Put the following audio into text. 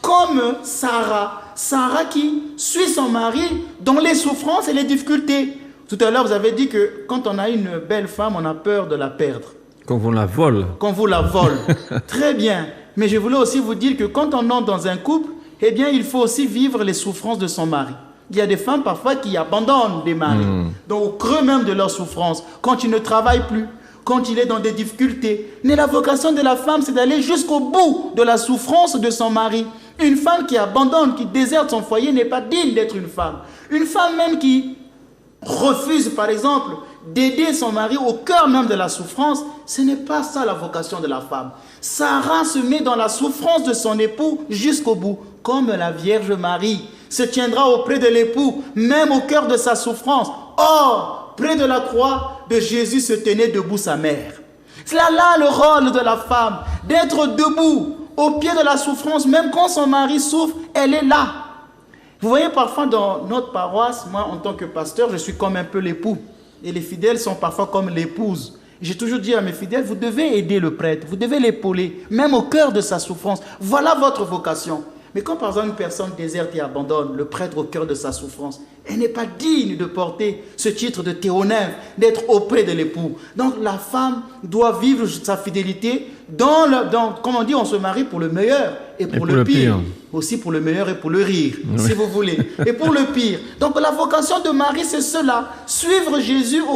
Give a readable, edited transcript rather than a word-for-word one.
comme Sarah. Sarah qui suit son mari dans les souffrances et les difficultés. Tout à l'heure, vous avez dit que quand on a une belle femme, on a peur de la perdre. Qu'on vous la vole. Qu'on vous la vole. Très bien. Mais je voulais aussi vous dire que quand on entre dans un couple, eh bien, il faut aussi vivre les souffrances de son mari. Il y a des femmes parfois qui abandonnent des maris. Donc au creux même de leur souffrance, quand il ne travaille plus, quand il est dans des difficultés. Mais la vocation de la femme, c'est d'aller jusqu'au bout de la souffrance de son mari. Une femme qui abandonne, qui déserte son foyer n'est pas digne d'être une femme. Une femme même qui refuse, par exemple, d'aider son mari au cœur même de la souffrance, ce n'est pas ça la vocation de la femme. Sarah se met dans la souffrance de son époux jusqu'au bout, comme la Vierge Marie se tiendra auprès de l'époux, même au cœur de sa souffrance. Or, près de la croix de Jésus se tenait debout sa mère. C'est là le rôle de la femme, d'être debout, au pied de la souffrance, même quand son mari souffre, elle est là. Vous voyez, parfois dans notre paroisse, moi en tant que pasteur, je suis comme un peu l'époux. Et les fidèles sont parfois comme l'épouse. J'ai toujours dit à mes fidèles, vous devez aider le prêtre, vous devez l'épauler, même au cœur de sa souffrance. Voilà votre vocation. Mais quand par exemple une personne déserte et abandonne le prêtre au cœur de sa souffrance, elle n'est pas digne de porter ce titre de théonymphe, d'être auprès de l'époux. Donc la femme doit vivre sa fidélité comme on dit, on se marie pour le meilleur et pour le pire. Aussi pour le meilleur et pour le rire, si vous voulez. Et pour le pire. Donc la vocation de Marie, c'est cela, suivre Jésus au